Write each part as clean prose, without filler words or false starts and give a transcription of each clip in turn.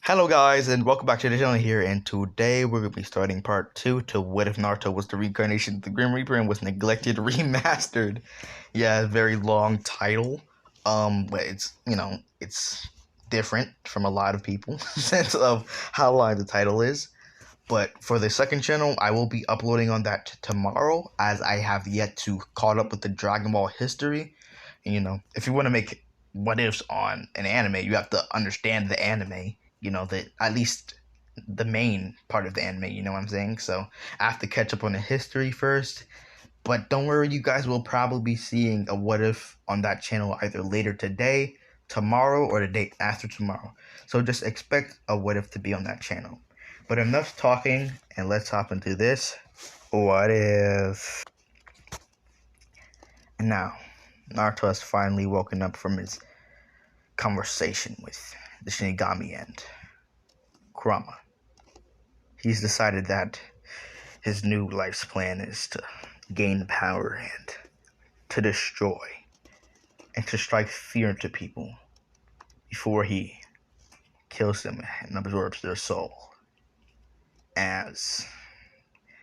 Hello guys and welcome back to the channel here, and today we're going to be starting part 2 to What If Naruto Was the Reincarnation of the Grim Reaper and Was Neglected Remastered. Yeah, very long title. But it's different from a lot of people sense of how long the title is. But for the second channel, I will be uploading on that tomorrow, as I have yet to caught up with the Dragon Ball history. And if you want to make what ifs on an anime, you have to understand the anime, at least the main part of the anime, you know what I'm saying? So I have to catch up on the history first. But don't worry, you guys will probably be seeing a what if on that channel either later today, tomorrow, or the day after tomorrow. So just expect a what if to be on that channel. But enough talking, and let's hop into this. What if? Now, Naruto has finally woken up from his conversation with the Shinigami and Kurama. He's decided that his new life's plan is to gain power and to destroy and to strike fear into people before he kills them and absorbs their soul. As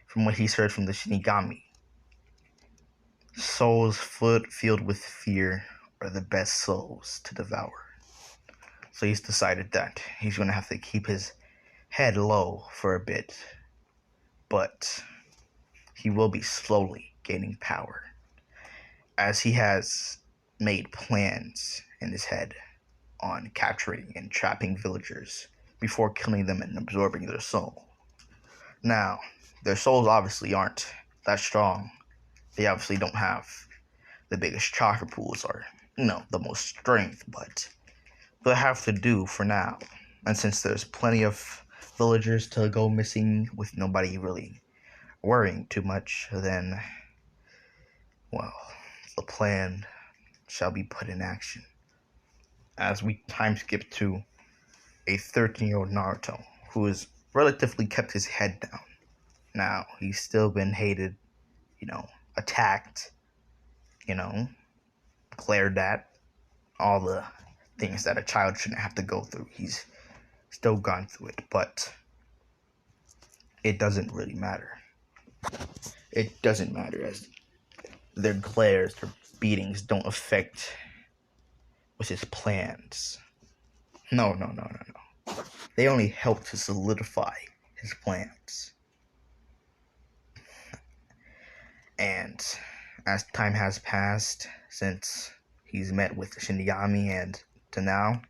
from what he's heard from the Shinigami, souls filled with fear are the best souls to devour. So he's decided that he's going to have to keep his head low for a bit, but he will be slowly gaining power, as he has made plans in his head on capturing and trapping villagers before killing them and absorbing their soul. Now, their souls obviously aren't that strong. They obviously don't have the biggest chakra pools or, the most strength, but they'll have to do for now. And since there's plenty of villagers to go missing with nobody really worrying too much, then, well, the plan shall be put in action. As we time skip to a 13-year-old Naruto who has relatively kept his head down. Now, he's still been hated, attacked, glared at, all the things that a child shouldn't have to go through. He's still gone through it, but it doesn't really matter. It doesn't matter, as their glares, their beatings don't affect with his plans. No. They only help to solidify his plans. And as time has passed since he's met with the Shinigami and to now,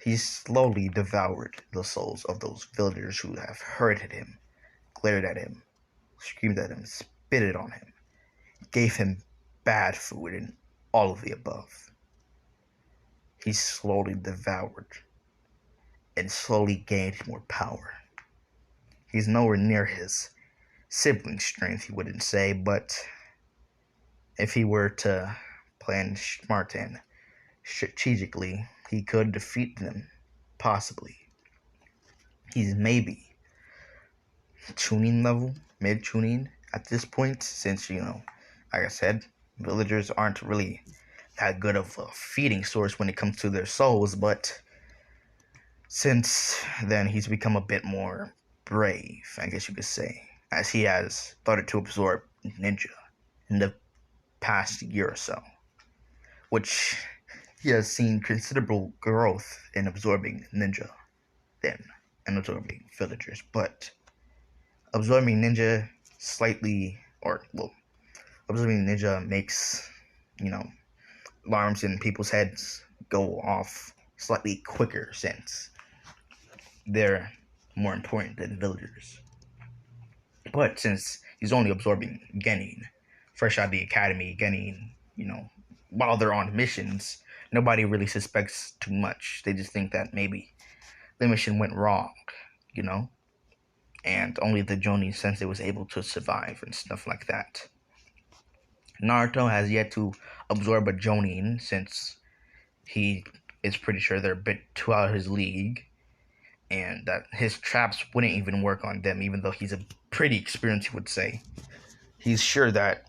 he's slowly devoured the souls of those villagers who have hurted him, glared at him, screamed at him, spitted on him, gave him bad food, and all of the above. He's slowly devoured and slowly gained more power. He's nowhere near his sibling strength, he wouldn't say, but if he were to plan smart and strategically, he could defeat them, possibly. He's maybe tuning level, mid-tuning at this point, since, like I said, villagers aren't really that good of a feeding source when it comes to their souls, but since then, he's become a bit more brave, I guess you could say, as he has started to absorb ninja in the past year or so, which he has seen considerable growth in absorbing ninja then and absorbing villagers. But absorbing ninja absorbing ninja makes, alarms in people's heads go off slightly quicker, since they're more important than villagers. But since he's only absorbing Genin, fresh out of the academy, Genin, while they're on missions, nobody really suspects too much. They just think that maybe the mission went wrong, and only the Jonin sensei was able to survive and stuff like that. Naruto has yet to absorb a Jonin, since he is pretty sure they're a bit too out of his league, and that his traps wouldn't even work on them, even though he's a pretty experienced, he would say. He's sure that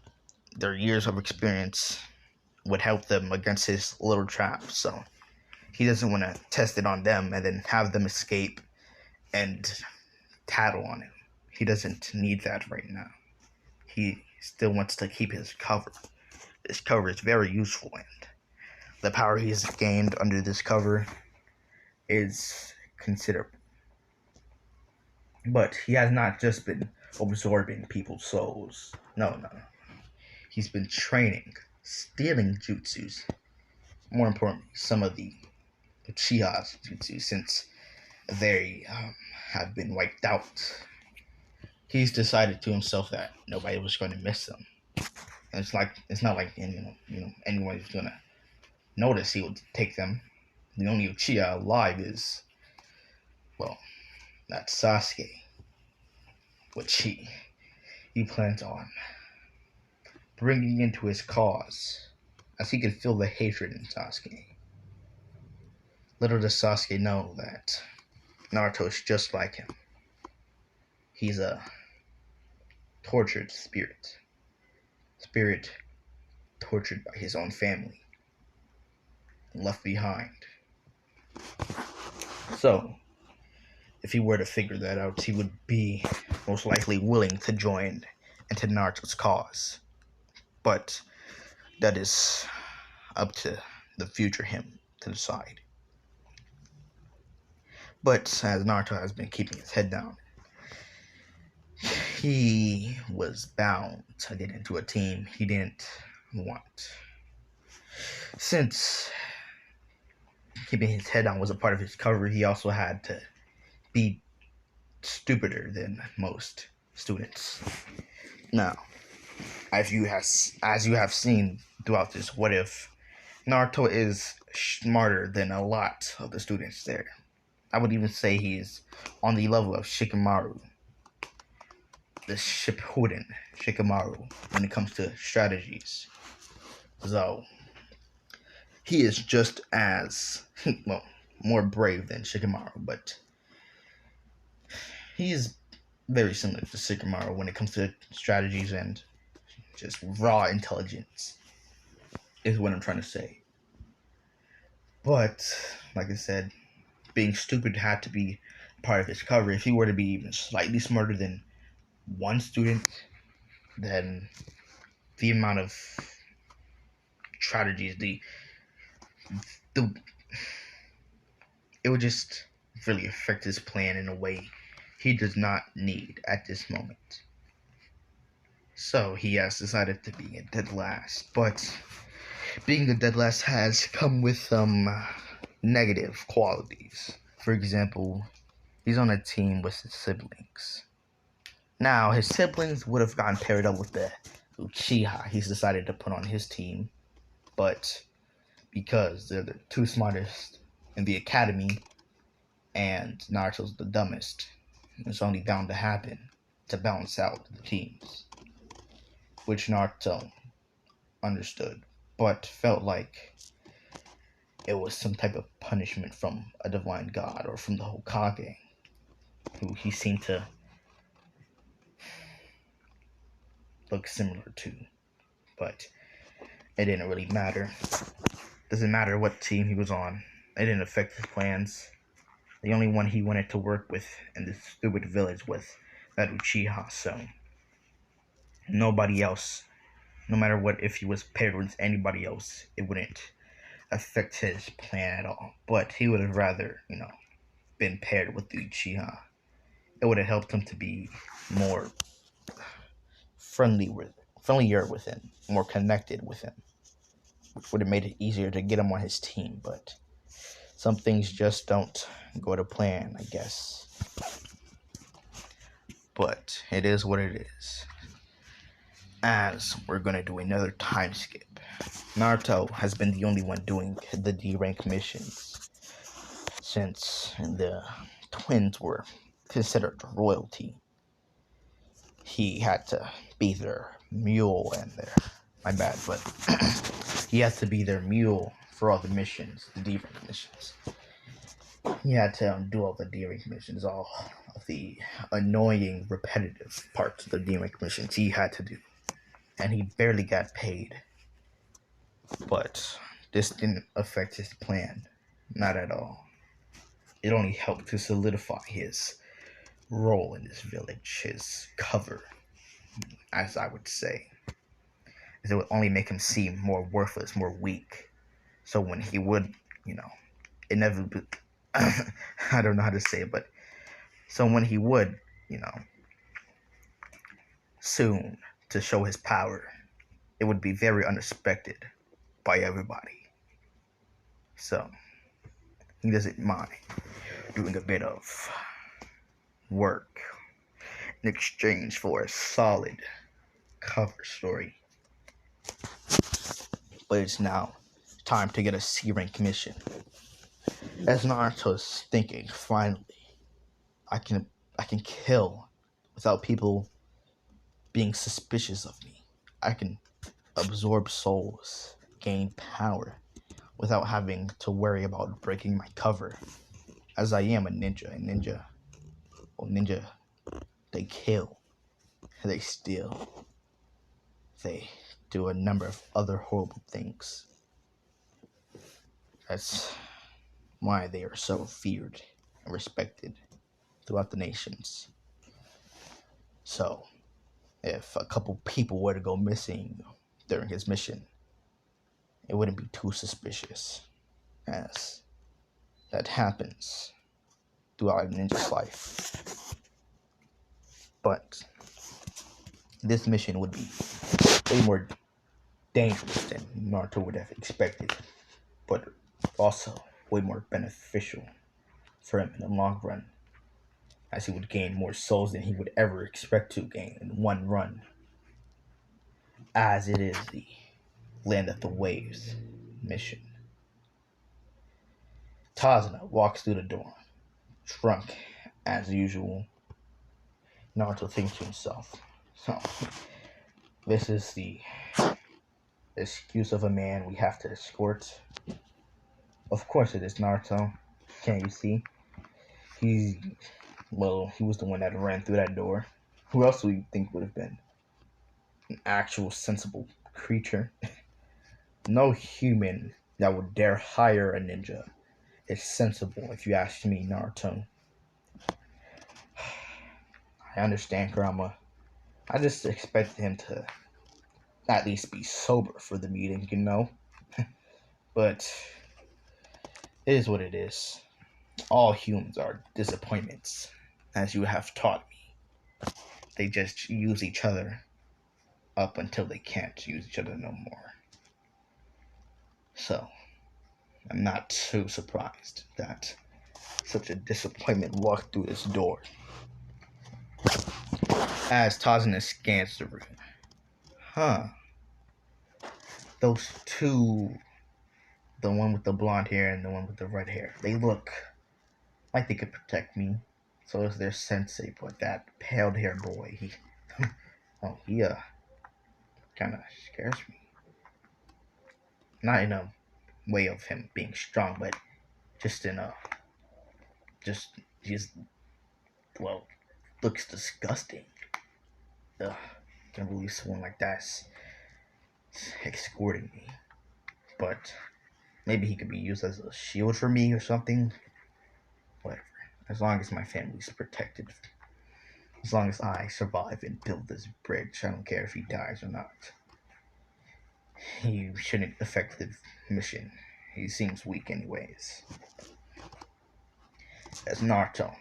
their years of experience would help them against his little traps, so he doesn't want to test it on them and then have them escape and tattle on him. He doesn't need that right now. He still wants to keep his cover. This cover is very useful, and the power he's gained under this cover is considerable. But he has not just been absorbing people's souls. No. He's been training, stealing jutsus. More importantly, some of the Uchiha's jutsu, since they have been wiped out. He's decided to himself that nobody was going to miss them. And it's not like anyone is gonna notice he would take them. The only Uchiha alive is, well, that's Sasuke, which he plans on bringing into his cause, as he could feel the hatred in Sasuke. Little does Sasuke know that Naruto is just like him. He's a tortured spirit tortured by his own family, left behind. So, if he were to figure that out, he would be most likely willing to join into Naruto's cause. But that is up to the future him to decide. But as Naruto has been keeping his head down, he was bound to get into a team he didn't want. Since keeping his head down was a part of his cover, he also had to be stupider than most students. Now, as you have seen throughout this what if, Naruto is smarter than a lot of the students there. I would even say he's on the level of Shikamaru, the Shippuden Shikamaru, when it comes to strategies. So, he is just as, well, more brave than Shikamaru, but he's very similar to Shikamaru when it comes to strategies and just raw intelligence, is what I'm trying to say. But, like I said, being stupid had to be part of his cover. If he were to be even slightly smarter than one student, then the amount of strategies, it would just really affect his plan in a way he does not need at this moment. So he has decided to be a dead last, but being a dead last has come with some negative qualities. For example, he's on a team with his siblings. Now, his siblings would have gotten paired up with the Uchiha he's decided to put on his team, but because they're the two smartest in the academy and Naruto's the dumbest, it's only bound to happen to balance out the teams, which Naruto understood, but felt like it was some type of punishment from a divine god or from the Hokage, who he seemed to look similar to. But it didn't really matter. Doesn't matter what team he was on. It didn't affect his plans. The only one he wanted to work with in this stupid village was that Uchiha, so nobody else, no matter what, if he was paired with anybody else, it wouldn't affect his plan at all. But he would have rather, been paired with the Uchiha. It would have helped him to be more friendlier with him, more connected with him, which would have made it easier to get him on his team. But some things just don't go to plan, I guess. But it is what it is. As we're going to do another time skip. Naruto has been the only one doing the D-rank missions since the twins were considered royalty. He had to be their mule and he has to be their mule for all the missions, the D-rank missions. He had to do all the D-rank missions, all of the annoying, repetitive parts of the D-rank missions he had to do. And he barely got paid. But this didn't affect his plan. Not at all. It only helped to solidify his role in this village, his cover, as I would say. It would only make him seem more worthless, more weak. So when he would, you know, inevitably, I don't know how to say it, but so when he would, you know, soon to show his power, it would be very unexpected by everybody. So he doesn't mind doing a bit of work in exchange for a solid cover story. But it's now time to get a C rank mission. As Naruto's thinking, finally, I can kill without people being suspicious of me. I can absorb souls, gain power without having to worry about breaking my cover. As I am a ninja, ninja, they kill, they steal, they do a number of other horrible things. That's why they are so feared and respected throughout the nations. So, if a couple people were to go missing during his mission, it wouldn't be too suspicious, as that happens throughout a ninja's life. But this mission would be way more dangerous than Naruto would have expected, but also way more beneficial for him in the long run, as he would gain more souls than he would ever expect to gain in one run, as it is the Land of the Waves mission. Tazuna walks through the door, drunk as usual. Naruto thinks to himself, so this is the excuse of a man we have to escort. Of course it is, Naruto. Can't you see? He was the one that ran through that door. Who else do you think would have been an actual sensible creature? No human that would dare hire a ninja is sensible, if you ask me, Naruto. I understand, Kurama. I just expected him to at least be sober for the meeting, you know? But it is what it is. All humans are disappointments, as you have taught me. They just use each other up until they can't use each other no more. So, I'm not too surprised that such a disappointment walked through this door. As Tazuna scans the room. Those two, the one with the blonde hair and the one with the red hair, they look like they could protect me. So is their sensei, but that pale hair boy, he kind of scares me. Not in a way of him being strong, but just in a, just, well, looks disgusting. Ugh, can't believe someone like that's escorting me. But maybe he could be used as a shield for me or something. Whatever. As long as my family's protected. As long as I survive and build this bridge, I don't care if he dies or not. He shouldn't affect the mission. He seems weak anyways. As Naruto.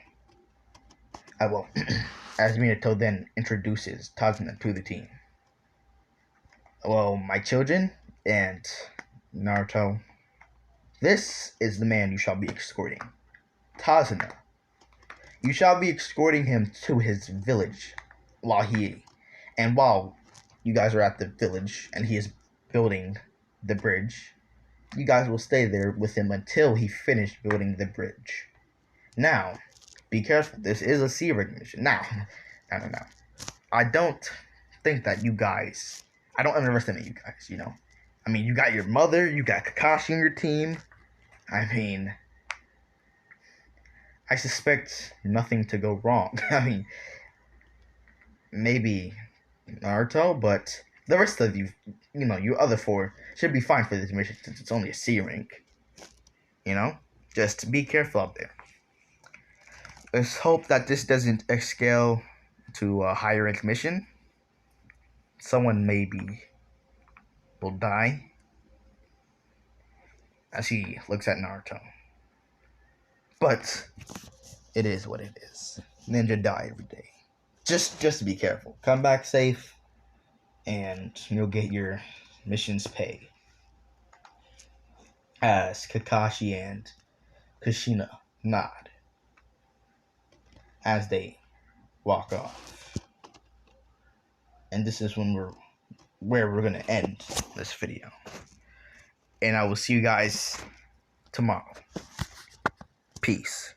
As Minato then introduces Tazuna to the team. Well, my children and Naruto, this is the man you shall be escorting. Tazuna. You shall be escorting him to his village while you guys are at the village and he is building the bridge. You guys will stay there with him until he finished building the bridge. Now, be careful. This is a sea rig mission. Now, no. I don't think that you guys... I don't underestimate you guys, you know. I mean, you got your mother, you got Kakashi on your team. I mean, I suspect nothing to go wrong. I mean, maybe Naruto, but the rest of you, you other four, should be fine for this mission since it's only a C rank. You know? Just be careful out there. Let's hope that this doesn't escalate to a higher rank mission. Someone maybe will die as he looks at Naruto. But it is what it is. Ninja die every day. Just be careful. Come back safe, and you'll get your missions paid. As Kakashi and Kushina nod as they walk off. And this is where we're gonna end this video. And I will see you guys tomorrow. Peace.